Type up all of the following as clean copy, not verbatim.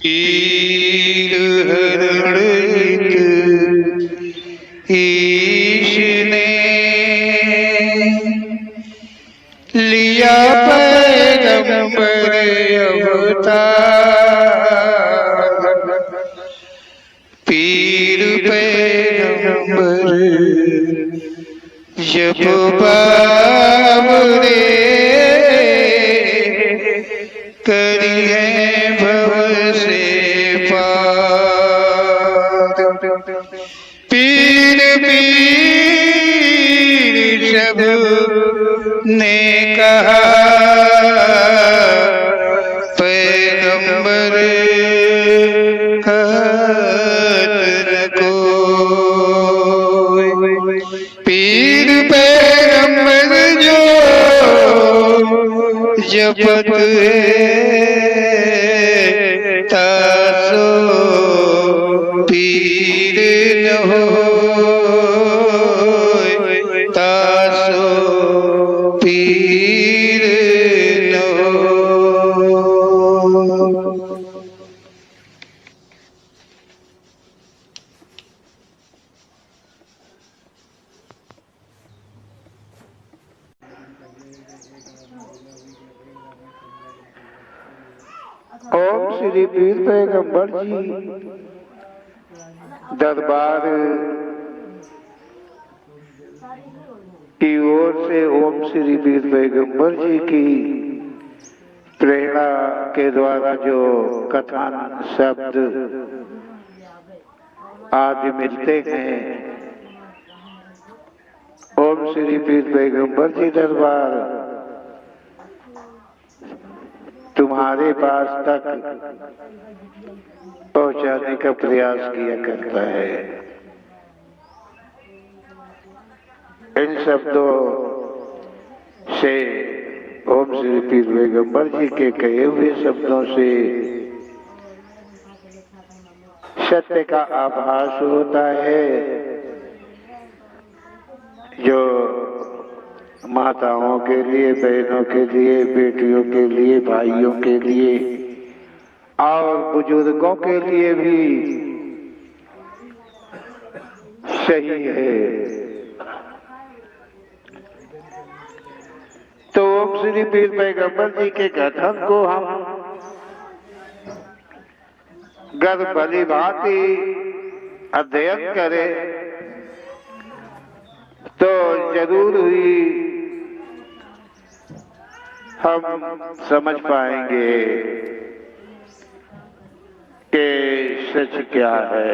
पीर हरणित ईश ने लिया पैगंबर अवतार। पीर पैगंबर जब बाबरे करिए भव से पार। पीर पीर सब ने कहा पैगंबर कहत न कोई। पीर पैगंबर जो जपत तासो पीर न होय, तासो पीर न होय। ओम श्री पीर पैगंबर जी दरबार की ओर से ओम श्री पीर पैगंबर जी की प्रेरणा के द्वारा जो कथन शब्द आदि मिलते हैं, ओम श्री पीर पैगंबर जी दरबार तुम्हारे पास तक पहुंचाने का प्रयास किया करता है। इन शब्दों से ओम श्री पीर पैगंबर जी के कहे हुए शब्दों से सत्य का आभास होता है, जो माताओं के लिए, बहनों के लिए, बेटियों के लिए, भाइयों के लिए और बुजुर्गों के लिए भी सही है। तो ओम श्री पीर पैगंबर जी के कथन को हम गर भली भांति अध्ययन करें तो जरूर ही हम समझ पाएंगे कि सच क्या है।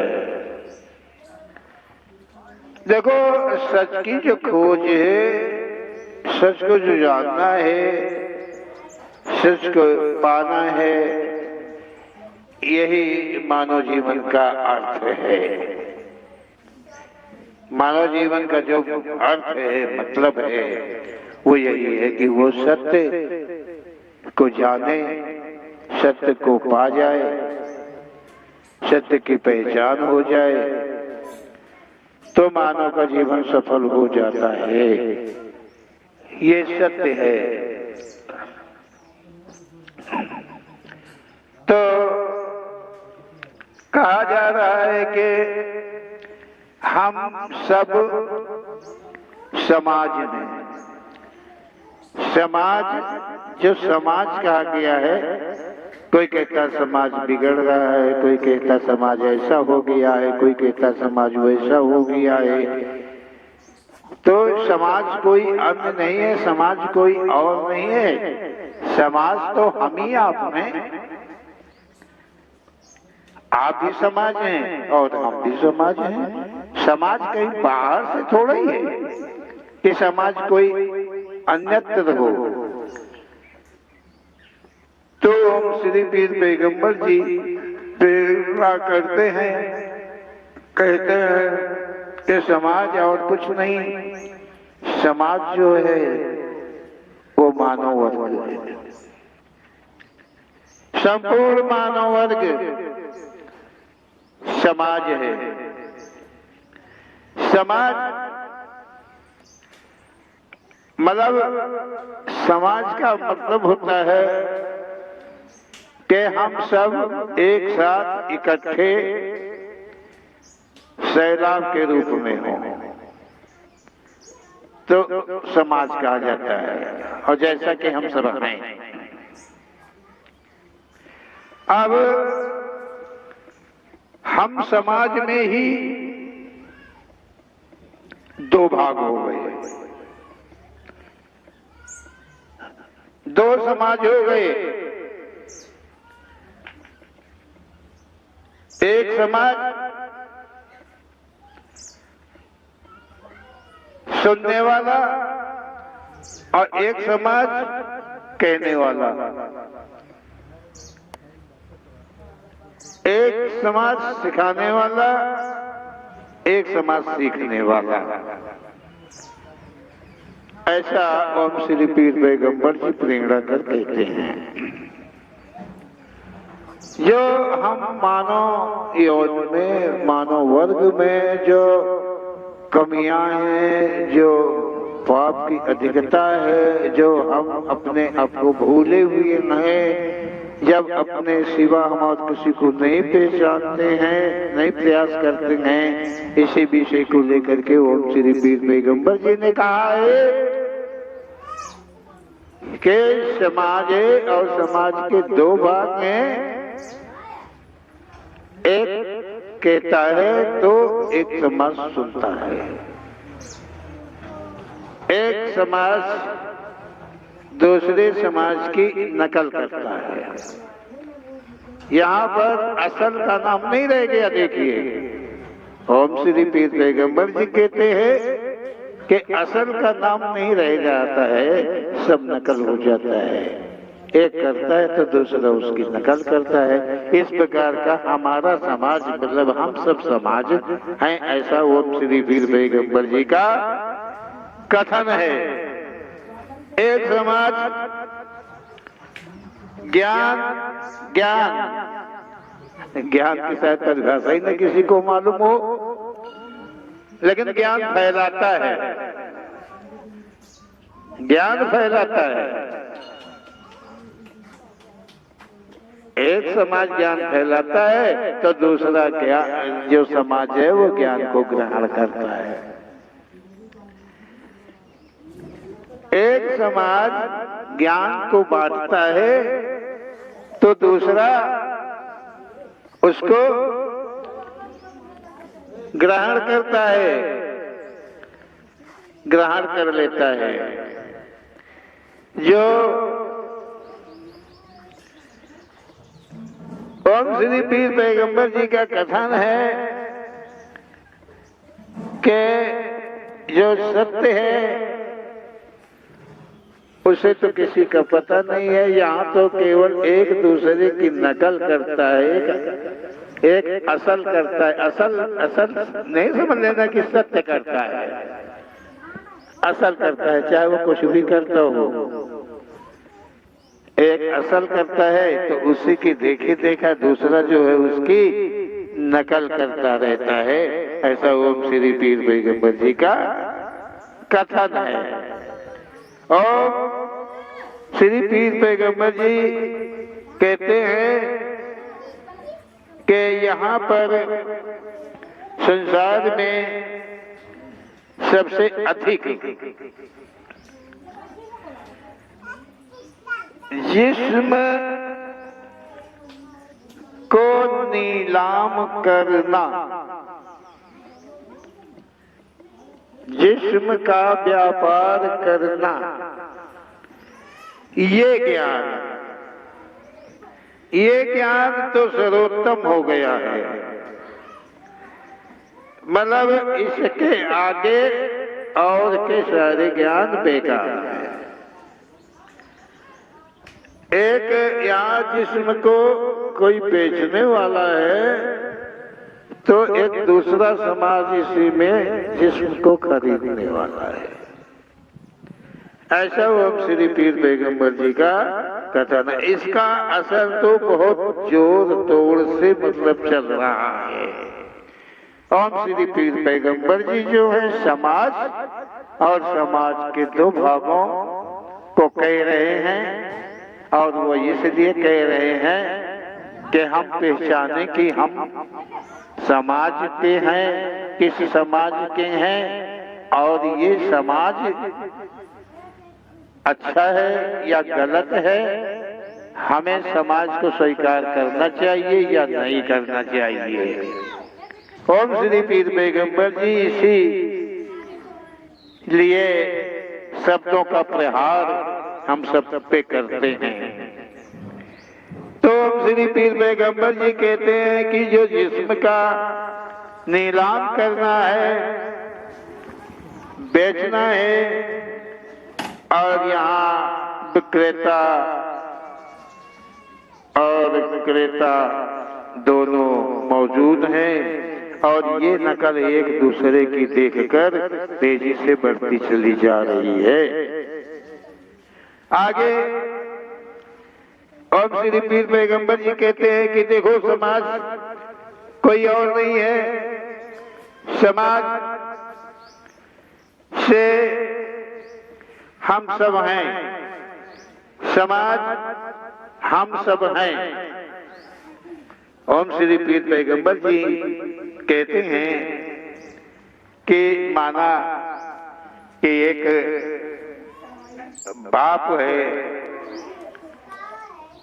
देखो, सच की जो खोज है, सच को जो जानना है, सच को पाना है, यही मानव जीवन का अर्थ है। मानव जीवन का जो अर्थ है, मतलब है, वो यही है कि वो सत्य को जाने, सत्य को पा जाए, सत्य की पहचान हो जाए, तो मानव का जीवन सफल हो जाता है। ये सत्य है। तो कहा जा रहा है कि हम सब समाज में, समाज जो समाज कहा गया है, कोई कहता समाज बिगड़ रहा है, कोई कहता समाज ऐसा हो गया है, कोई कहता समाज वैसा हो गया है। तो समाज कोई अन्य नहीं है, समाज कोई और नहीं है, समाज तो हम ही आप में। आप भी समाज हैं और हम भी समाज हैं। समाज कहीं बाहर से थोड़ा ही है कि समाज कोई अन्यत्र हो। तो हम श्री पीर पैगंबर जी प्रेरणा करते हैं, कहते हैं कि समाज और कुछ नहीं, समाज जो है वो मानव वर्ग है। संपूर्ण मानव वर्ग समाज है। समाज मतलब समाज का मतलब होता है कि हम सब एक साथ इकट्ठे सैलाब के रूप में हों तो समाज कहा जाता है। और जैसा कि हम सब हैं, अब हम समाज में ही दो भाग हो गए, दो समाज हो गए। एक समाज सुनने वाला और एक समाज कहने वाला। एक समाज सिखाने वाला, एक समाज सीखने वाला। ऐसा ओम श्री पीर पैगंबर जी प्रेरणा कर कहते हैं। जो हम मानव यौन में, मानव वर्ग में जो कमियां हैं, जो पाप की अधिकता है, जो हम अपने आप को भूले हुए हैं, जब अपने सिवा हम और किसी को नहीं पहचानते हैं, नहीं प्रयास करते हैं, इसी विषय को लेकर के ओम श्री पीर पैगंबर जी ने कहा है कि समाज है और समाज के दो भाग हैं। एक कहता है तो एक समाज सुनता है। एक समाज दूसरे समाज की नकल करता है। यहाँ पर असल का नाम नहीं रह गया। देखिए, ओम श्री पीर पैगंबर जी कहते हैं कि असल का नाम नहीं रह जाता है, सब नकल हो जाता है। एक करता है तो दूसरा उसकी नकल करता है। इस प्रकार का हमारा समाज, मतलब हम सब समाज हैं, ऐसा ओम श्री पीर पैगंबर जी का कथन है। एक समाज ज्ञान की शायद परिभाषा ही न किसी को मालूम हो, लेकिन ज्ञान फैलाता है, ज्ञान फैलाता है। एक समाज ज्ञान फैलाता है तो दूसरा ज्ञान, जो समाज है वो ज्ञान को ग्रहण करता है। एक समाज ज्ञान को बांटता है तो दूसरा उसको ग्रहण करता है, ग्रहण कर लेता है। जो ओम श्री पीर पैगंबर जी का कथन है कि जो सत्य है उसे तो किसी का पता नहीं है। यहाँ तो केवल एक दूसरे की नकल करता है, एक असल करता है। असल नहीं समझ लेना कि सत्य करता है, असल करता है, चाहे वो कुछ भी करता हो। एक असल करता है तो उसी की देखी देखा दूसरा जो है उसकी नकल करता रहता है। ऐसा ओम श्री पीर पैगंबर जी का कथन है। और श्री पीर पैगंबर जी कहते हैं कि यहाँ पर संसार में सबसे अधिक जिस्म को नीलाम करना, जिस्म का व्यापार करना, ये ज्ञान तो सर्वोत्तम हो गया है। मतलब इसके आगे और के सारे ज्ञान बेकार है। एक यहाँ जिस्म को कोई बेचने वाला है तो एक दूसरा समाज इसी में जिस्म को खरीदने वाला है। ऐसा ओम श्री पीर पैगंबर जी का कथन है। इसका असर तो बहुत जोर तोड़ से मतलब चल रहा है। ओम श्री पीर पैगंबर जी जो है समाज और समाज के दो भागों को कह रहे हैं और वो इसलिए कह रहे हैं कि हम पहचाने कि हम समाज के हैं, किस समाज के हैं, और ये समाज अच्छा है या गलत है, हमें समाज को स्वीकार करना चाहिए या नहीं करना चाहिए। ओम श्री पीर पैगंबर जी इसी लिए शब्दों का प्रहार हम सब पे करते हैं। तो ओम श्री पीर पैगंबर जी कहते हैं कि जो जिस्म का नीलाम करना है, बेचना है, और यहाँ विक्रेता और विक्रेता दोनों मौजूद हैं, और ये नकल एक दूसरे की देखकर तेजी से बढ़ती चली जा रही है। आगे ओम श्री पीर पैगंबर जी कहते हैं कि देखो, समाज कोई और नहीं है, समाज से हम सब हैं, समाज हम सब हैं। ओम श्री पीर पैगंबर जी कहते हैं कि माना कि एक बाप है,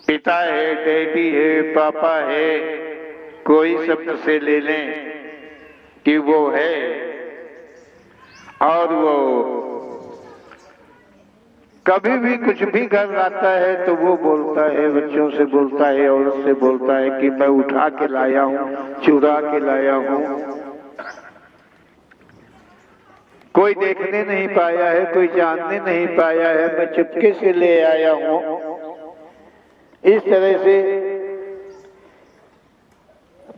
पिता है, डैडी है, पापा है, कोई शब्द से ले लें कि वो है, और वो कभी भी कुछ भी घर आता है तो वो बोलता है, बच्चों से बोलता है, औरत से बोलता है कि मैं उठा के लाया हूँ, चुरा के लाया हूँ, कोई देखने नहीं पाया है, कोई जानने नहीं पाया है, मैं चुपके से ले आया हूँ। इस तरह से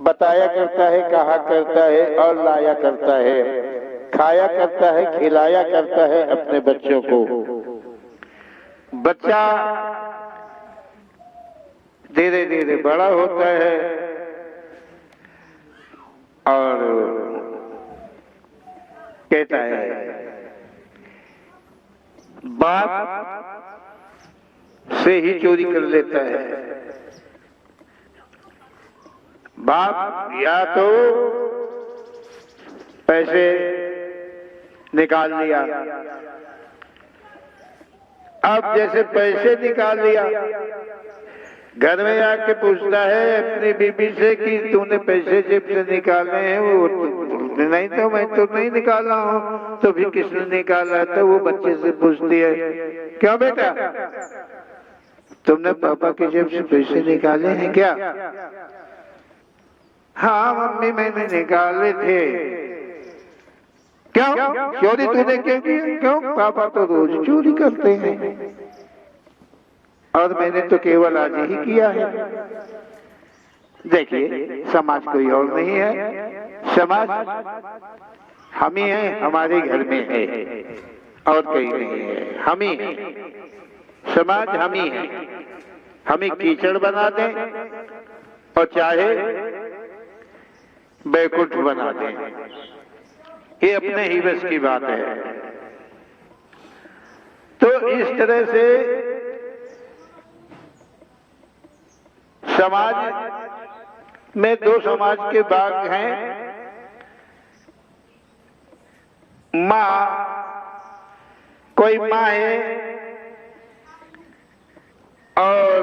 बताया करता है, कहा करता है और लाया करता है, खाया करता है, खिलाया करता है अपने बच्चों को। बच्चा धीरे धीरे बड़ा होता है और कहता है, बाप से ही चोरी कर लेता है। बाप या तो पैसे निकाल लिया, अब जैसे पैसे निकाल लिया, घर में आके पूछता है अपनी बीबी से कि तूने पैसे जेब से निकाले हैं? वो नहीं, तो मैं तो नहीं निकाला हूँ। तो फिर किसने निकाला? तो वो बच्चे से पूछती है, क्यों बेटा, तुमने पापा की जेब से पैसे निकाले हैं क्या? हाँ मम्मी, मैंने निकाले थे। क्यों चोरी तूने क्यों की? क्यों, पापा तो रोज चोरी करते हैं और मैंने तो केवल आज ही किया है। देखिए, समाज कोई और नहीं है, समाज हम ही हैं, हमारे घर में है और कोई नहीं है, हम ही हैं। समाज हम ही है, हम ही कीचड़ बना दें और चाहे बैकुंठ बना दें, ये अपने ही बस की बात है। तो इस तरह से समाज में दो समाज के भाग हैं। माँ, कोई माँ है और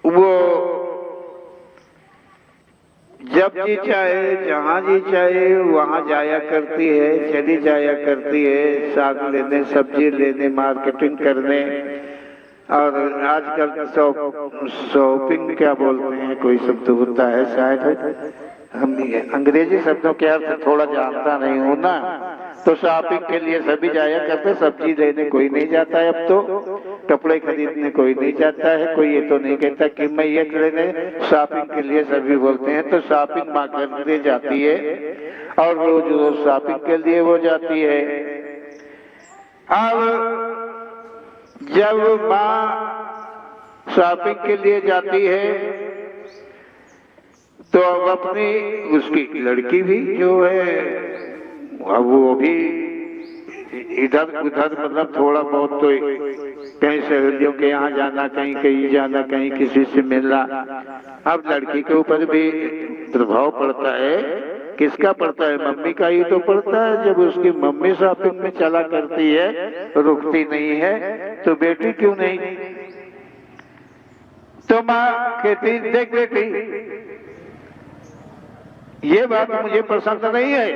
वो जब जी चाहे, जहाँ जी चाहे वहाँ जाया करती है, चली जाया करती है, साग लेने, सब्जी लेने, मार्केटिंग करने। और आजकल शॉपिंग क्या बोलते हैं, कोई शब्द होता है शायद, हम अंग्रेजी शब्दों के अर्थ थोड़ा जानता नहीं हूँ ना, तो शॉपिंग के लिए सभी जाया करते। सब्जी लेने कोई नहीं जाता है अब तो, कपड़े खरीदने कोई नहीं जाता है, कोई ये तो नहीं कहता कि मैं ये लेने, शॉपिंग के लिए सभी बोलते हैं। तो शॉपिंग माँ करने जाती है और रोज रोज शॉपिंग के लिए वो जाती है। अब जब माँ शॉपिंग के लिए जाती है तो अब अपनी, उसकी लड़की भी जो है, अब वो भी इधर उधर मतलब थोड़ा बहुत तो कहीं सहेलियों के यहाँ जाना, कहीं कहीं जाना, कहीं किसी से मिलना। अब लड़की के ऊपर भी प्रभाव पड़ता है। किसका पड़ता है? मम्मी का ही तो पड़ता है। जब उसकी मम्मी शॉपिंग में चला करती है, रुकती नहीं है, तो बेटी क्यों नहीं? तो माँ कहती, देख बेटी, ये बात मुझे पसंद नहीं है,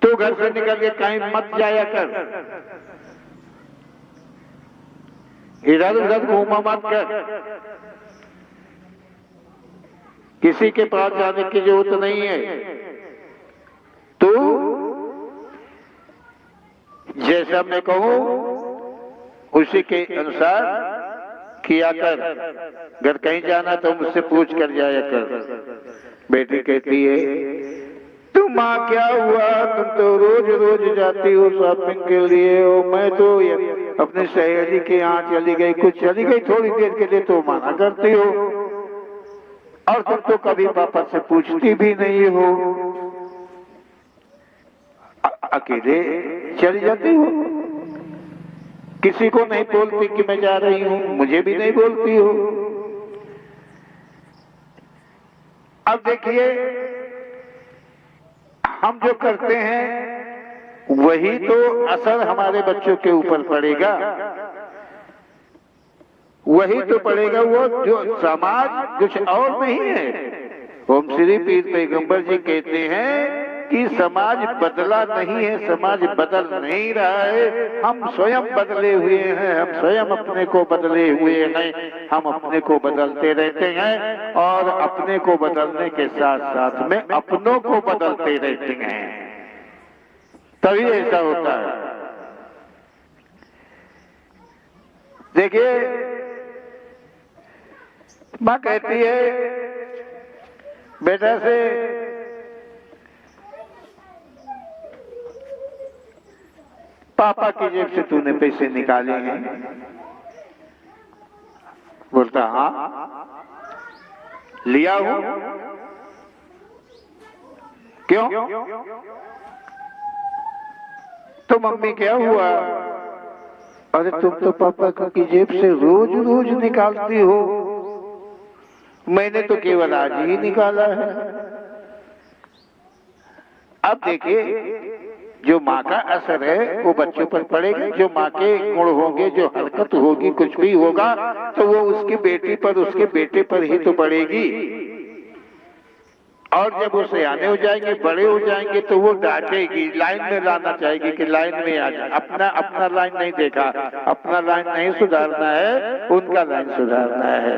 तू घर से निकल के कहीं मत जाया कर, इधर उधर घूमा मत कर, किसी के पास जाने की जरूरत नहीं है। तू जैसा मैं कहूं उसी के अनुसार किया कर, अगर कहीं जाना तो मुझसे पूछ कर जाया कर। बेटी कहती है, तुम माँ क्या हुआ, तुम तो रोज रोज जाती हो शॉपिंग के लिए, और मैं तो अपनी सहेली के यहाँ चली गई, कुछ चली गई थोड़ी देर के लिए तो मना करती हो, और तुम तो कभी पापा से पूछती भी नहीं हो, अकेले चली जाती हो, किसी को नहीं बोलती कि मैं जा रही हूं, मुझे भी नहीं बोलती हो। अब देखिए, हम जो करते हैं वही तो असर हमारे बच्चों के ऊपर पड़ेगा, वही तो पड़ेगा। वो जो समाज कुछ और नहीं है। ओम श्री पीर पैगंबर जी कहते हैं कि समाज बदला नहीं है, समाज बदल नहीं रहा है, हम स्वयं बदले हुए हैं, हम स्वयं अपने को बदले हुए हैं, हम अपने को बदलते रहते हैं, और अपने को बदलने के साथ साथ में अपनों को बदलते रहते हैं, तभी ऐसा होता है। देखिए, माँ कहती है बेटा से, पापा की जेब से तूने पैसे निकाले हैं? बोलता हाँ लिया हूं। क्यों? तो मम्मी क्या हुआ? अरे तुम तो पापा की जेब से रोज रोज निकालती हो, मैंने तो केवल आज ही निकाला है। अब देखिए, जो माँ का असर है वो बच्चों पर पड़ेगा, जो माँ के गुण होंगे, जो हरकत होगी, कुछ भी होगा, तो वो उसकी बेटी पर, उसके बेटे पर ही तो पड़ेगी। और जब वो सयाने हो जाएंगे, बड़े हो जाएंगे, तो वो डांटेगी, लाइन में लाना चाहेगी कि लाइन में आ जाए। अपना लाइन नहीं देखा, अपना लाइन नहीं सुधारना है, उनका लाइन सुधारना है।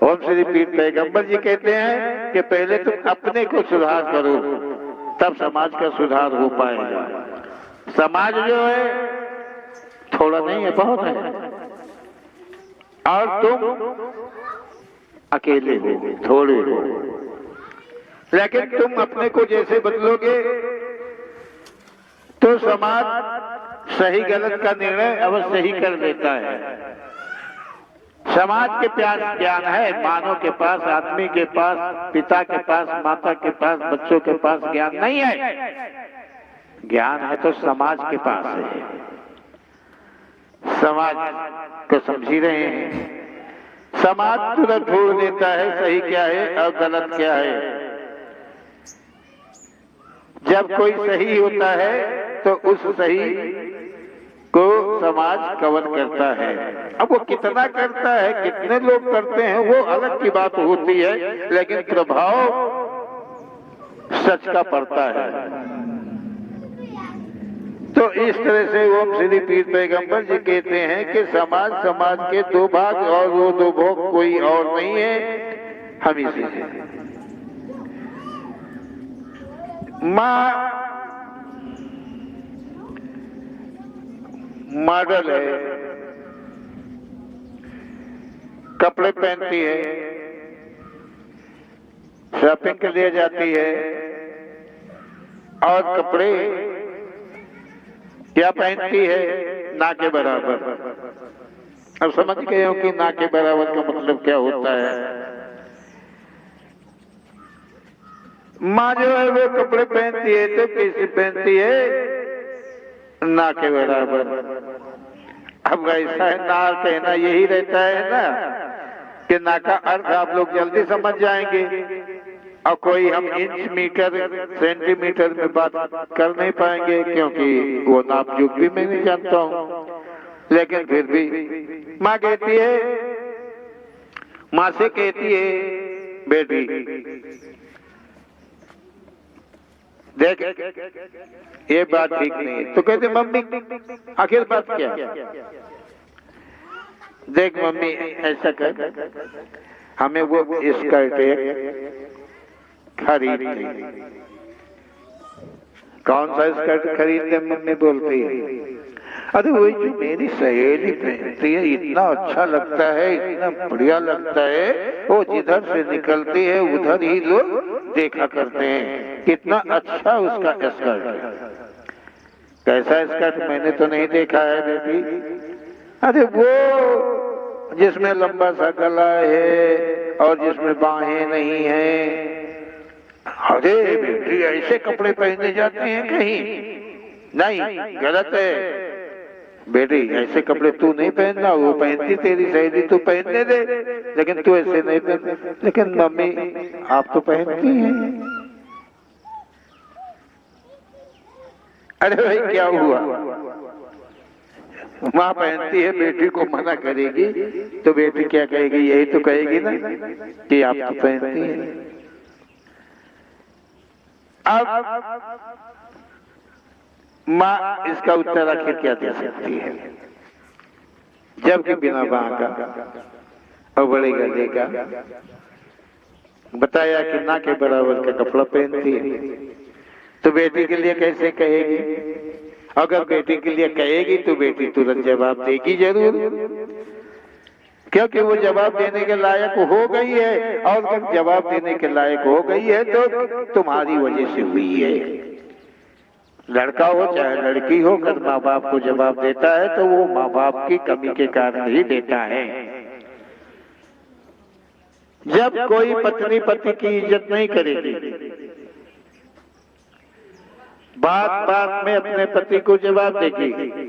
ओम श्री पीर पैगंबर जी कहते हैं कि पहले तुम अपने को सुधार करो, तब समाज का सुधार हो पाएगा। समाज जो है थोड़ा नहीं है, बहुत है, और तुम अकेले हो, थोड़े हो, लेकिन तुम अपने को जैसे बदलोगे तो समाज सही गलत का निर्णय अवश्य ही कर लेता है। समाज के पास ज्ञान है, मानव के पास, आदमी के पास, पिता के पास, माता के पास, बच्चों के पास ज्ञान नहीं है। ज्ञान है तो समाज के पास है। समाज को समझी रहे हैं। समाज तुरंत ढूंढ देता है सही क्या है और गलत क्या है। जब कोई सही होता है तो उस सही को समाज कवर करता है। अब वो कितना करता है, कितने लोग करते हैं, वो अलग की बात होती है, लेकिन प्रभाव सच का पड़ता है। तो इस तरह से ओम श्री पीर पैगंबर जी कहते हैं कि समाज के दो भाग, और वो दो भाग कोई और नहीं है, हम इसी से। माँ मॉडल है, कपड़े पहनती है, शॉपिंग के लिए जाती है, और कपड़े क्या पहनती है, ना के बराबर। अब समझ गए हो कि ना के बराबर का मतलब क्या होता है। माँ जो है वो कपड़े पहनती है तो कैसे पहनती है, ना के बराबर। अब ऐसा है, ना कहना यही रहता है ना कि ना का अर्थ आप लोग जल्दी समझ जाएंगे, और कोई हम इंच मीटर सेंटीमीटर में बात कर नहीं पाएंगे, क्योंकि वो नाप जुग भी मैं नहीं जानता हूँ। लेकिन फिर भी माँ कहती है, माँ से कहती है, बेटी देख ये बात ठीक नहीं है। तो कहते मम्मी आखिर बात क्या, देख मम्मी ऐसा कर, हमें वो स्कर्ट खरीदनी। कौन सा स्कर्ट खरीदते मम्मी बोलती है, अरे वही जो मेरी सहेली पहनती है, इतना अच्छा लगता है, इतना बढ़िया लगता है, वो जिधर से निकलती है उधर ही लोग देखा करते हैं, कितना अच्छा उसका स्कर्ट है। कैसा स्कर्ट, मैंने तो नहीं देखा है बेटी। अरे वो जिसमें लंबा सा गला है और जिसमें बाहें नहीं है। अरे बेटी ऐसे कपड़े पहने जाते हैं कहीं, नहीं गलत है बेटी, ऐसे कपड़े तू नहीं पहनना, वो पहनती तेरी सहेली, तू पहनने दे, लेकिन तू ऐसे नहीं पहन। लेकिन मम्मी आप तो पहनती हैं। अरे भाई क्या हुआ, माँ पहनती है, बेटी को मना करेगी तो बेटी क्या कहेगी, यही तो कहेगी ना कि आप तो पहनती हैं। अब माँ इसका उत्तर आखिर क्या दे सकती है, जबकि बिना बाँ का और बड़े गले का बताया कि ना के बराबर का कपड़ा पहनती है, तो बेटी के लिए कैसे कहेगी। अगर बेटी के लिए कहेगी तो बेटी तुरंत जवाब देगी जरूर, क्योंकि वो जवाब देने के लायक हो गई है, और जब जवाब देने के लायक हो गई है तो तुम्हारी वजह से हुई है। लड़का हो चाहे लड़की हो, अगर माँ बाप को जवाब देता है तो वो माँ बाप की कमी के कारण ही देता है। जब कोई पत्नी पति की इज्जत नहीं करेगी, बात बात में अपने पति को जवाब देगी,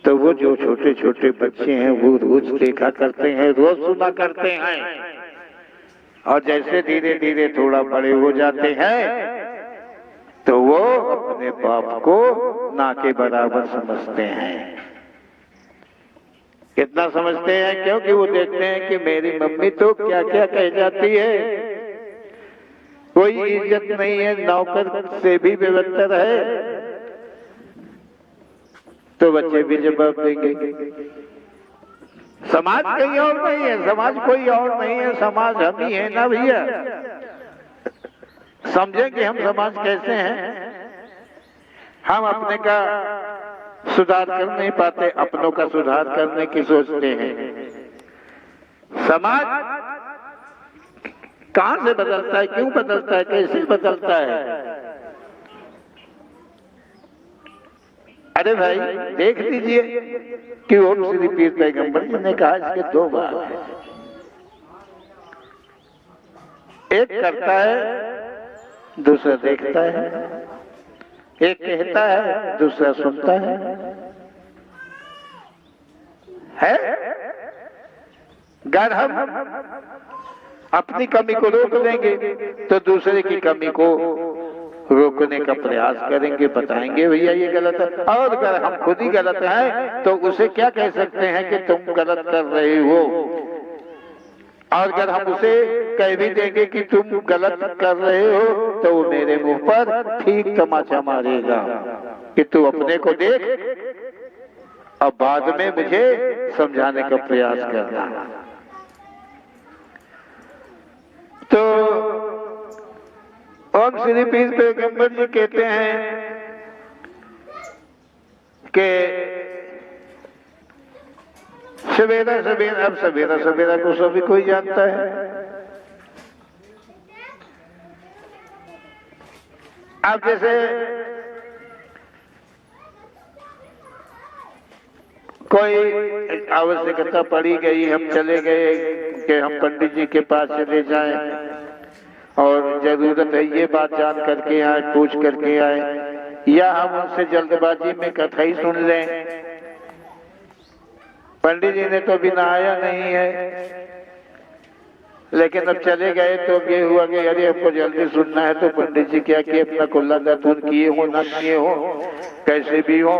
तो वो जो छोटे छोटे बच्चे हैं वो रोज देखा करते हैं, रोज सुना करते हैं, और जैसे धीरे धीरे थोड़ा बड़े हो जाते हैं तो वो अपने बाप को ना के बराबर समझते हैं। कितना समझते हैं, क्योंकि वो देखते हैं कि मेरी मम्मी तो क्या क्या कह जाती है, कोई इज्जत नहीं है, नौकर से भी बेहतर है, तो बच्चे भी जवाब देंगे। समाज कहीं और नहीं है, समाज कोई और नहीं है, समाज हम ही है ना भैया। समझें कि हम समाज कैसे हैं। हम अपने का सुधार कर नहीं पाते, अपनों का सुधार करने की सोचते हैं। समाज कहां से बदलता है, क्यों बदलता है, कैसे बदलता है। अरे भाई देख लीजिए कि ओम श्री पीर पैगंबर जी ने कहा इसके दो बात है, एक करता है दूसरा देखता है, एक कहता है दूसरा सुनता है? अगर हम अपनी कमी को रोक देंगे तो दूसरे की कमी को रोकने का प्रयास करेंगे, बताएंगे भैया ये गलत है। और अगर हम खुद ही गलत हैं तो उसे क्या कह सकते हैं कि तुम गलत कर रहे हो। और अगर हम उसे कह भी देंगे कि तुम गलत कर रहे हो तो वो मेरे मुंह पर ठीक तमाचा मारेगा कि तू अपने को देख, अब बाद में मुझे समझाने का प्रयास करना। तो ओम श्री पीर पैगंबर जी कहते हैं कि सवेरा सवेरा, अब सवेरा सवेरा को सभी कोई जानता है। अब जैसे कोई आवश्यकता पड़ी गई, हम चले गए कि हम पंडित जी के पास चले जाएं, और जरूरत है ये बात जान करके आए, पूछ करके आए, या हम उनसे जल्दबाजी में कथा ही सुन लें। पंडित जी ने तो अभी नहाया नहीं है, लेकिन अब चले गए तो ये हुआ कि अरे हमको जल्दी सुनना है, तो पंडित जी क्या किए, अपना कुल्ला दतून किए हो न किए हो कैसे भी हो,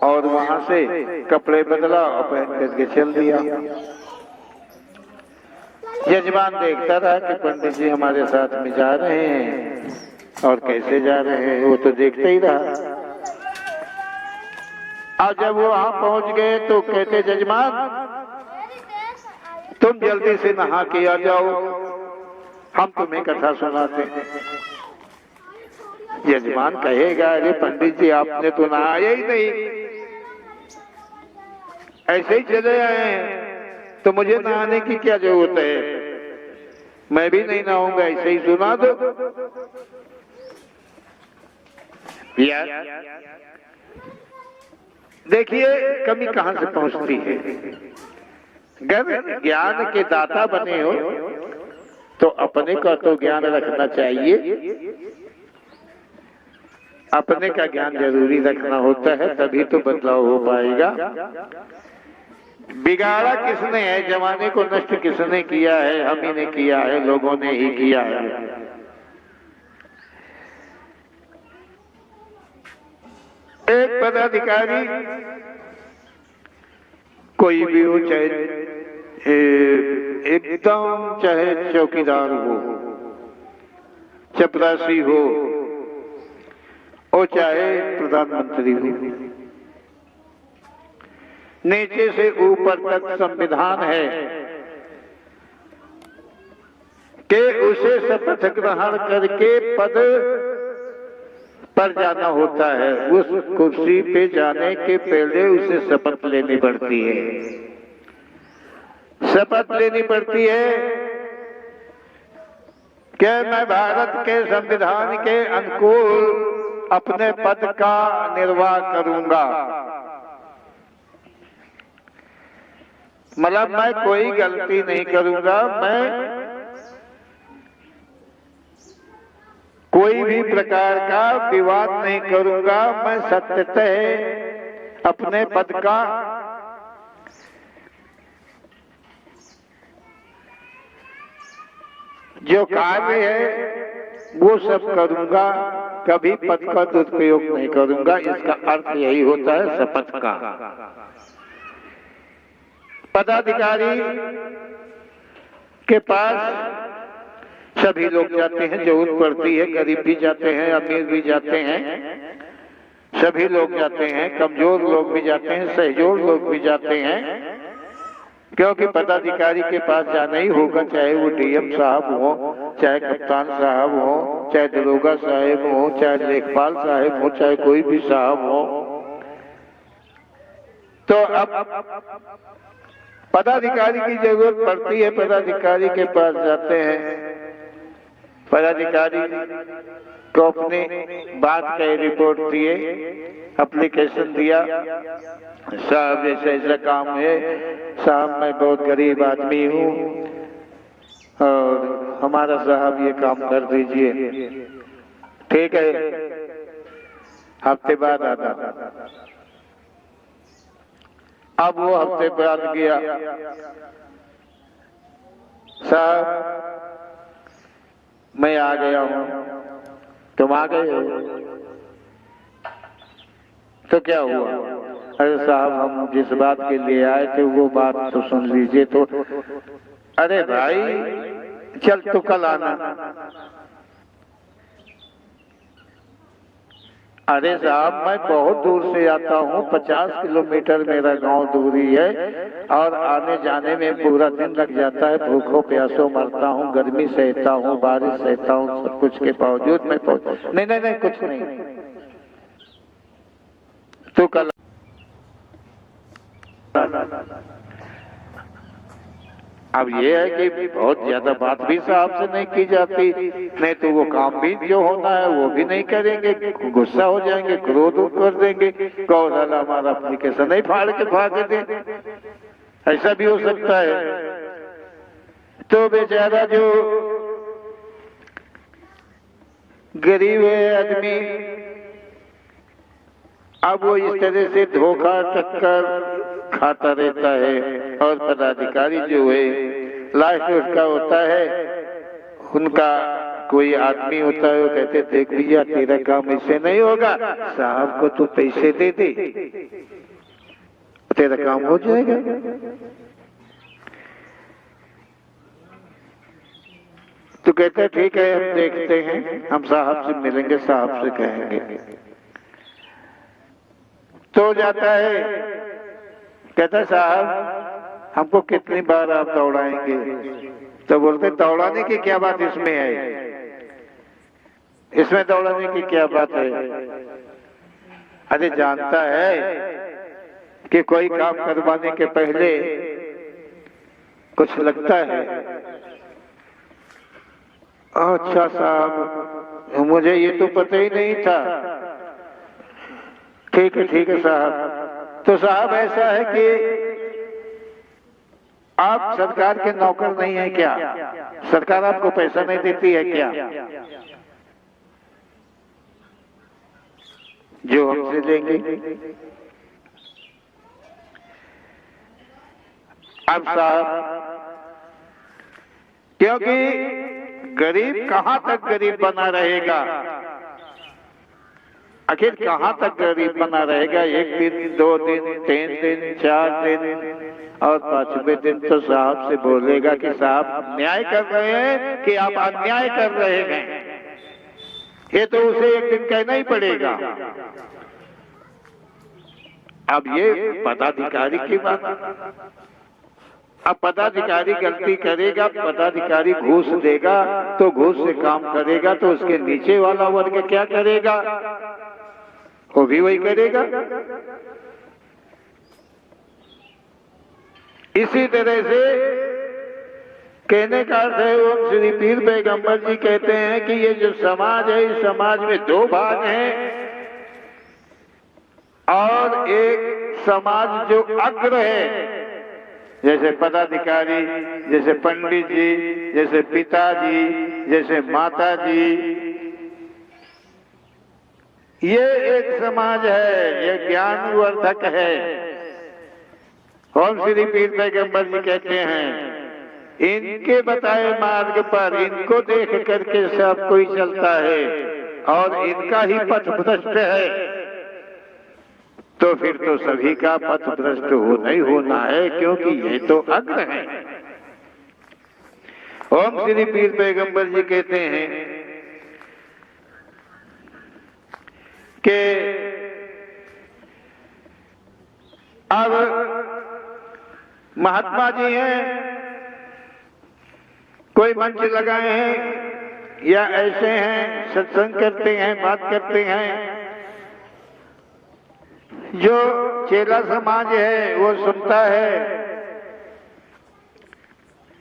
और वहां से कपड़े बदला और पहन करके चल दिया। यजमान देखता रहा कि पंडित जी हमारे साथ में जा रहे हैं और कैसे जा रहे हैं, वो तो देखते ही रहा। और जब वो वहां पहुंच गए तो कहते यजमान तुम जल्दी से नहा के आ जाओ, हम तुम्हें कथा सुनाते। यजमान कहेगा अरे पंडित जी आपने तो नहाया ही नहीं, ऐसे ही चले आए हैं, तो मुझे नहाने की क्या जरूरत है, मैं भी नहीं नहाऊंगा, ऐसे ही सुना दो। यार देखिए कमी कहां से पहुंचती है। अगर ज्ञान के दाता बने हो तो अपने का तो ज्ञान रखना चाहिए, अपने का ज्ञान जरूरी रखना होता है, तभी तो बदलाव हो पाएगा। बिगाड़ा किसने है, जमाने को नष्ट किसने किया है, हम ही ने किया है, लोगों ने ही किया है। एक पदाधिकारी कोई भी हो, चाहे एकदम चाहे चौकीदार हो, चपरासी हो और चाहे प्रधानमंत्री हो, नीचे से ऊपर तक संविधान है कि उसे शपथ ग्रहण करके पद पर जाना होता है। उस कुर्सी पे जाने के पहले उसे शपथ लेनी पड़ती है। शपथ लेनी पड़ती है कि मैं भारत के संविधान के अनुकूल अपने पद का निर्वाह करूंगा, मतलब मैं कोई गलती नहीं करूंगा, मैं कोई भी प्रकार का विवाद नहीं करूंगा, मैं सत्यतः अपने पद का जो कार्य है वो सब करूंगा, कभी पद का दुरुपयोग नहीं करूंगा। इसका अर्थ यही होता है शपथ का। पदाधिकारी के पास सभी लोग जाते हैं, जरूरत पड़ती है, गरीब भी जाते हैं, अमीर भी जाते हैं, सभी लोग जाते हैं, कमजोर लोग भी जाते हैं, सहजोर लोग भी जाते हैं, क्योंकि पदाधिकारी के पास जाना ही होगा, चाहे वो डीएम साहब हो, चाहे कप्तान साहब हो, चाहे दरोगा साहब हो, चाहे लेखपाल साहब हो, चाहे कोई भी साहब हो। तो अब पदाधिकारी की जरूरत पड़ती है, पदाधिकारी के पास जाते हैं, पदाधिकारी को अपनी बात का रिपोर्ट दिए, एप्लीकेशन दिया, साहब ऐसा ऐसा काम है, साहब मैं बहुत गरीब आदमी हूँ और हमारा साहब ये काम कर दीजिए। ठीक है, हफ्ते बाद आता। अब वो हफ्ते बाद गया, साहब मैं आ गया हूँ, तुम आ गए हो, तो क्या हुआ? अरे साहब हम जिस बात के लिए आए थे वो बात तो सुन लीजिए। तो अरे भाई चल तो कल आना। अरे साहब मैं बहुत दूर से आता हूँ, 50 किलोमीटर मेरा गांव दूरी है और आने जाने में पूरा दिन लग जाता है, भूखों प्यासों मरता हूँ, गर्मी सहता हूँ, बारिश सहता हूँ, सब कुछ के बावजूद मैं नहीं नहीं नहीं कुछ नहीं, तो कल अब ये है कि बहुत ज्यादा बात भी साहब से नहीं की जाती, नहीं तो वो काम भी जो होना है वो भी नहीं करेंगे, गुस्सा हो जाएंगे, क्रोध कर देंगे, कहो साला हमारा एप्लीकेशन नहीं फाड़ के भाग दे, ऐसा भी हो सकता है। तो बेचारा जो गरीब है आदमी, अब वो इस तरह से धोखा टक्कर खाता रहता है। और पदाधिकारी जो है लास्ट उसका होता है, उनका कोई आदमी होता है, वो कहते देख भैया तेरा काम इससे नहीं होगा, साहब को तू पैसे दे दे, तेरा काम हो जाएगा। तो कहते ठीक है हम देखते हैं, हम साहब से मिलेंगे, साहब से कहेंगे। तो जाता है, कहता साहब हमको कितनी बार आप दौड़ाएंगे? तो बोलते दौड़ाने की क्या बात इसमें है, इसमें दौड़ाने की क्या बात है? अरे जानता है कि कोई काम करवाने के पहले कुछ लगता है। अच्छा साहब मुझे ये तो पता ही नहीं था। ठीक है साहब। तो साहब ऐसा है कि आप सरकार के नौकर नहीं है क्या? सरकार आपको पैसा नहीं देती है क्या जो हमसे लेंगे? अब साहब क्योंकि गरीब कहां तक गरीब बना रहेगा, आखिर कहां तक गरीब बना रहेगा? एक दिन, 2 दिन, 3 दिन, 4 दिन और 5वें दिन तो साहब से बोलेगा कि साहब न्याय कर रहे हैं कि आप अन्याय कर रहे हैं। ये तो उसे एक दिन कहना ही पड़ेगा। अब ये पदाधिकारी की बात। अब पदाधिकारी गलती करेगा, पदाधिकारी घूस देगा तो घूस से काम करेगा, तो उसके नीचे वाला वर्ग क्या करेगा? वो भी वही करेगा। इसी तरह से कहने का अर्थ है, ओम श्री पीर पैगंबर जी कहते हैं कि ये जो समाज है, इस समाज में 2 भाग हैं और एक समाज जो अग्र है, जैसे पदाधिकारी, जैसे पंडित जी, जैसे पिताजी, जैसे माता जी, ये एक समाज है, ये ज्ञानवर्धक है। ओम श्री पीर पैगंबर जी कहते हैं इनके बताए मार्ग पर इनको देख करके सब कोई चलता है और इनका ही पथ भ्रष्ट है, तो फिर तो सभी का पथ भ्रष्ट होना ही होना है, क्योंकि ये तो अग्र है। ओम श्री पीर पैगंबर जी कहते हैं कि अब महात्मा जी हैं, कोई मंच लगाए हैं या ऐसे हैं, सत्संग करते हैं, बात करते हैं, जो चेला समाज है वो सुनता है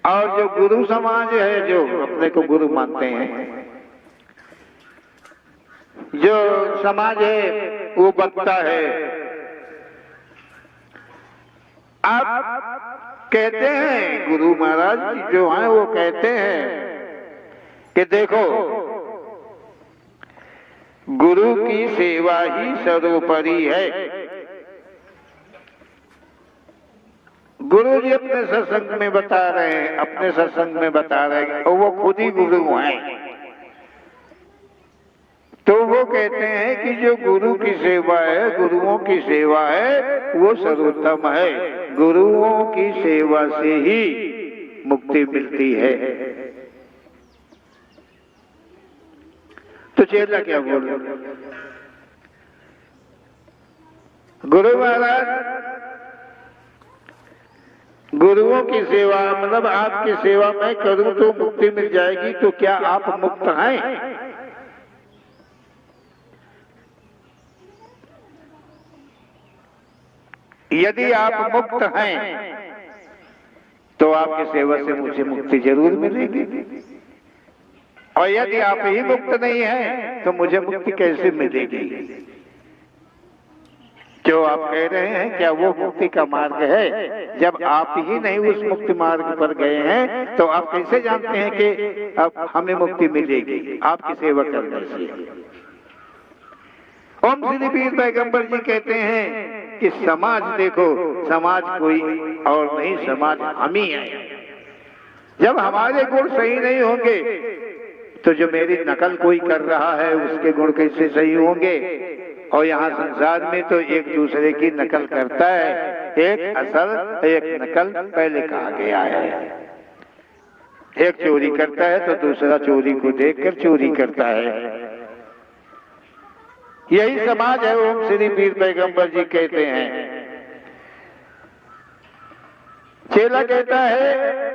और जो गुरु समाज है, जो अपने को गुरु मानते हैं, जो समाज है वो बकता है। आप कहते हैं, गुरु महाराज जो हैं वो कहते हैं कि देखो गुरु की सेवा ही सर्वोपरि है। गुरु जी अपने सत्संग में बता रहे हैं, अपने सत्संग में बता रहे हैं, और वो खुद ही गुरु हैं। तो वो कहते हैं कि जो गुरु की सेवा है, गुरुओं की सेवा है, वो सर्वोत्तम है। गुरुओं की सेवा से ही मुक्ति मिलती है। तो चेला क्या बोल रहे? गुरु महाराज गुरुओं की सेवा मतलब आपकी सेवा मैं करूं तो मुक्ति मिल जाएगी, तो क्या आप मुक्त हैं? यदि आप मुक्त हैं तो आपकी सेवा से मुझे मुक्ति जरूर मिलेगी, और यदि आप ही मुक्त नहीं हैं तो मुझे मुक्ति कैसे मिलेगी? जो आप कह रहे हैं क्या वो मुक्ति का मार्ग है? जब आप ही नहीं उस मुक्ति मार्ग पर गए हैं तो आप कैसे जानते हैं कि अब हमें मुक्ति मिलेगी आपकी सेवा करने से? ओम श्री पीर पैगंबर जी कहते हैं कि समाज देखो, समाज कोई और नहीं, समाज हम ही हैं। जब हमारे गुण सही नहीं होंगे तो जो मेरी नकल कोई कर रहा है उसके गुण कैसे सही होंगे? और यहाँ संसार में तो एक दूसरे की नकल करता है, एक असल एक नकल पहले कहा गया है। एक चोरी करता है तो दूसरा चोरी को देखकर चोरी करता है। यही समाज है। ओम श्री पीर पैगंबर जी कहते हैं, चेला कहता है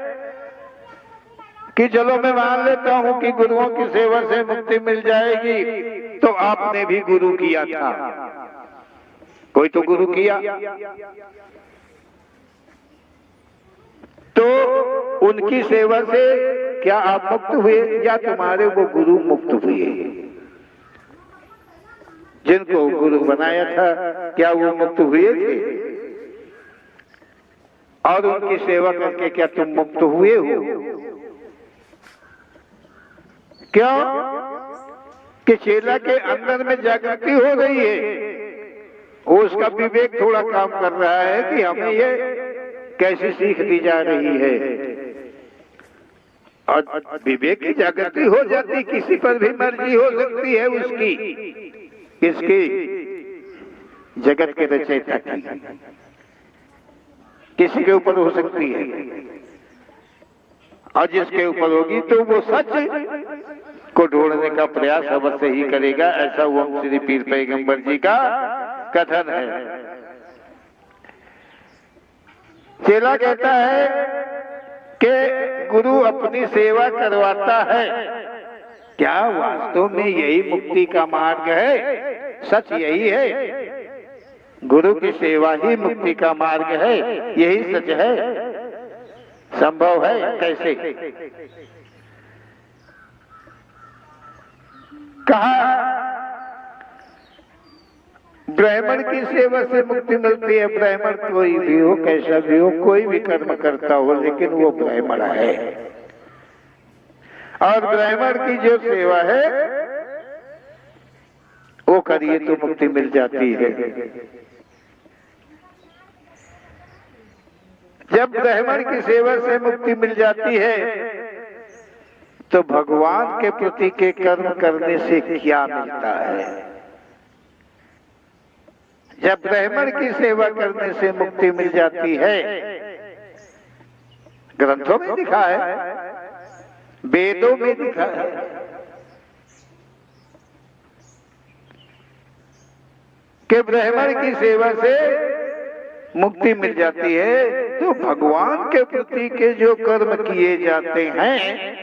कि चलो मैं मान लेता हूं कि गुरुओं की सेवा से मुक्ति मिल जाएगी, तो आपने भी गुरु किया था, कोई तो गुरु किया, तो उनकी सेवा से क्या आप मुक्त हुए या तुम्हारे वो गुरु मुक्त हुए? जिनको गुरु बनाया था क्या वो मुक्त हुए थे? और उनकी सेवा करके क्या तुम मुक्त हुए हो? क्यों? कि चेला के अंदर में जागृति हो रही है, उसका विवेक थोड़ा काम कर रहा है कि हमें ये कैसी सीख दी जा रही है। और विवेक की जागृति हो जाती, किसी पर भी मर्जी हो सकती है उसकी, किसकी? जगत के रचयिता की, किसी के ऊपर हो सकती है। और जिसके ऊपर होगी तो वो सच को ढूंढने का प्रयास अवश्य ही करेगा। ऐसा ओम श्री पीर पैगंबर जी का कथन है। चेला कहता है कि गुरु अपनी सेवा करवाता है, क्या वास्तव में यही मुक्ति का मार्ग है? सच यही है, गुरु की सेवा ही मुक्ति का मार्ग है, यही सच है। संभव है कैसे? कहा ब्राह्मण की सेवा से मुक्ति मिलती है। ब्राह्मण कोई भी हो, कैसा भी हो, कोई भी कर्म करता हो, लेकिन वो ब्राह्मण है। और ब्राह्मण की जो सेवा है वो करिए तो मुक्ति मिल जाती है। जब ब्राह्मण की सेवा से मुक्ति मिल जाती है तो भगवान के प्रति के कर्म करने से क्या मिलता है? जब ब्राह्मण की सेवा करने से मुक्ति मिल जाती है, ग्रंथों में लिखा है, वेदों में लिखा है, कि ब्राह्मण की सेवा से मुक्ति मिल जाती है। तो भगवान के प्रति के जो कर्म किए जाते हैं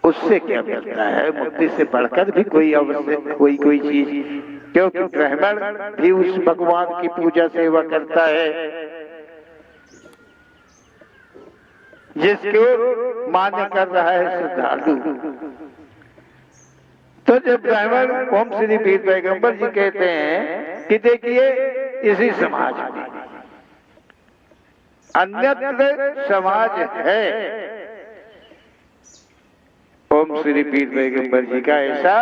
उससे क्या मिलता है? मुक्ति से बढ़कर भी कोई अवश्य कोई चीज, क्योंकि ब्राह्मण भी उस भगवान की पूजा सेवा करता है जिसको मान्य कर रहा है श्रद्धालु। तो जब ब्राह्मण ओम श्री पीर पैगंबर जी कहते हैं कि देखिए इसी समाज में अन्यत्र समाज है, ओम श्री पीर पैगंबर जी का ऐसा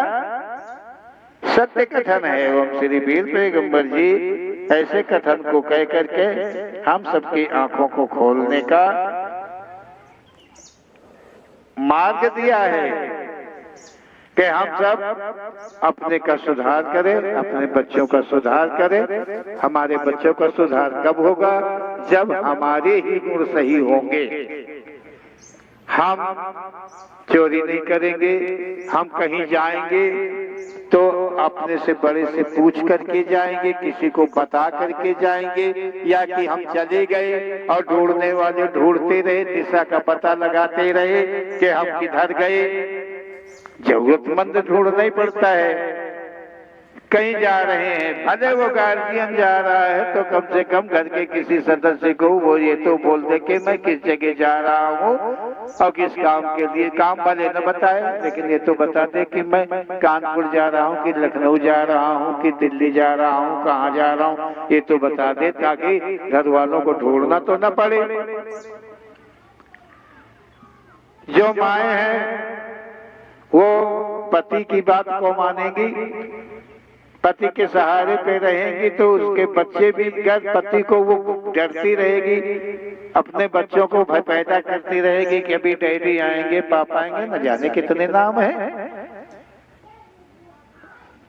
सत्य कथन है। ओम श्री पीर पैगंबर जी ऐसे कथन को कह करके हम सबकी आंखों को खोलने का मार्ग दिया है कि हम सब अपने का सुधार करें, अपने बच्चों का सुधार करें। हमारे बच्चों का सुधार कब होगा? जब हमारे ही गुण सही होंगे। हम चोरी नहीं करेंगे, हम कहीं जाएंगे तो अपने से बड़े से पूछ करके जाएंगे, किसी को बता करके जाएंगे, या कि हम चले गए और ढूंढने वाले ढूंढते रहे, दिशा का पता लगाते रहे कि हम किधर गए। जरूरतमंद ढूंढना ही पड़ता है। कहीं जा रहे हैं, भले वो गार्जियन जा रहा है तो कम से कम घर के किसी सदस्य को वो ये तो बोल दे कि मैं किस जगह जा रहा हूँ, और किस काम के लिए, काम भले न बताए लेकिन ये तो बता दे कि मैं कानपुर जा रहा हूँ कि लखनऊ जा रहा हूँ कि दिल्ली जा रहा हूँ, कहाँ जा रहा हूँ, ये तो बता दे ताकि घर वालों को ढूंढना तो न पड़े। जो माए हैं वो पति की बात को मानेगी, पति के सहारे पे रहेंगी तो उसके बच्चे भी घर पति को वो डरती रहेगी, अपने बच्चों को भय पैदा करती रहेगी कि अभी डैडी आएंगे, पापा आएंगे, न जाने कितने नाम हैं।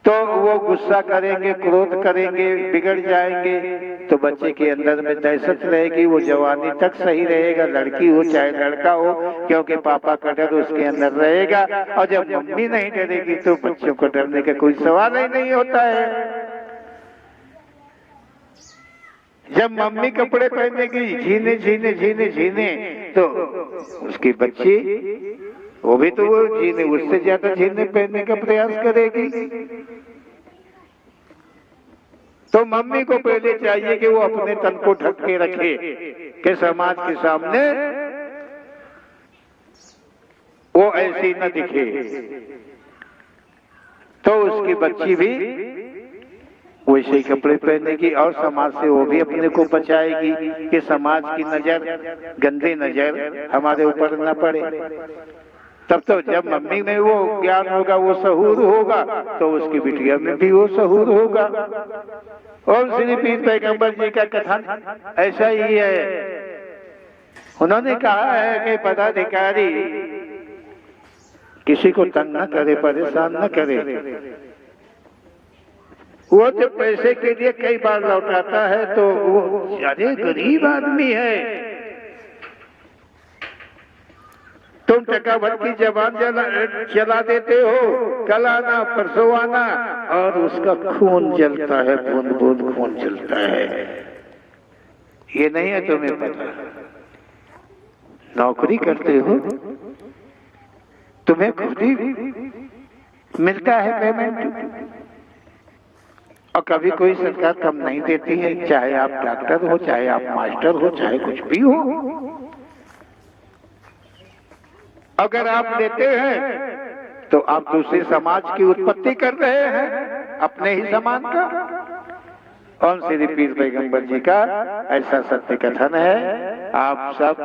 तो वो गुस्सा करेंगे, क्रोध करेंगे, बिगड़ जाएंगे, तो बच्चे के अंदर में दहशत रहेगी, वो जवानी तक सही रहेगा, लड़की हो चाहे लड़का हो, क्योंकि पापा का डर उसके अंदर रहेगा। और जब मम्मी नहीं डरेगी तो बच्चों को डरने का कोई सवाल ही नहीं होता है। जब मम्मी कपड़े पहनेगी झीने झीने झीने झीने तो उसकी बच्ची वो भी तो वो झीने उससे ज्यादा झीने पहनने का प्रयास करेगी। तो मम्मी को पहले चाहिए कि वो अपने तन को ढक के रखे कि समाज के सामने वो ऐसी न दिखे, तो उसकी बच्ची भी वैसे ही कपड़े पहनेगी और समाज से वो भी अपने को बचाएगी कि समाज की नजर, गंदी नजर हमारे ऊपर न पड़े। तब तो जब मम्मी में वो ज्ञान होगा, वो सहूर होगा, तो उसकी बिटिया में भी वो सहूर होगा। और श्री पीर पैगंबर जी का कथन ऐसा ही है। उन्होंने कहा है कि पदाधिकारी किसी को तंग न करे, परेशान न करे। वो तो पैसे के लिए कई बार लौटाता है तो वो अरे गरीब आदमी है, तुम टका भर की जबान चला देते हो, कल आना परसों आना, और उसका खून जलता है, बूंद बूंद खून जलता है। ये नहीं है तुम्हें पता? नौकरी करते हो, तुम्हें खुद ही मिलता है पेमेंट, और कभी कोई सरकार कम नहीं देती है, चाहे आप डॉक्टर हो, चाहे आप मास्टर हो, चाहे कुछ भी हो। अगर आप लेते हैं तो आप दूसरे समाज की उत्पत्ति कर रहे हैं, अपने ही समान का। और श्री पीर पैगंबर जी का ऐसा सत्य कथन है। आप सब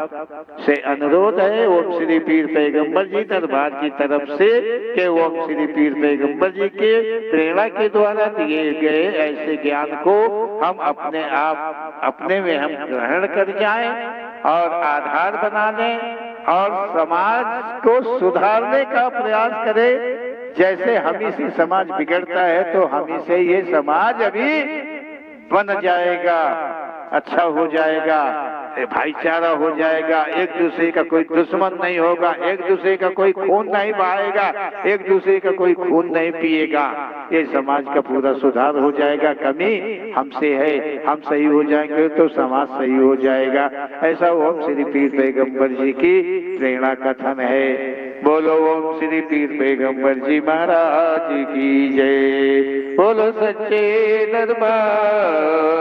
से अनुरोध है ओम श्री पीर पैगंबर जी दरबार की तरफ से कि ओम श्री पीर पैगंबर जी के प्रेरणा के द्वारा दिए गए ऐसे ज्ञान को हम अपने आप अपने में हम ग्रहण कर जाएं और आधार बना लें और समाज को सुधारने का प्रयास करें। जैसे हम से समाज बिगड़ता है तो हम से ये समाज अभी बन जाएगा, अच्छा हो जाएगा, भाईचारा हो जाएगा, एक दूसरे का कोई दुश्मन नहीं होगा, एक दूसरे का कोई खून नहीं बहाएगा, एक दूसरे का कोई खून नहीं पिएगा। ये समाज का पूरा सुधार हो जाएगा। कमी हमसे है, हम सही हो जाएंगे तो समाज सही हो जाएगा। ऐसा ओम श्री पीर पैगंबर जी की प्रेरणा कथन है। बोलो ओम श्री पीर पैगंबर जी महाराज की जय। बोलो सच्चे दरबार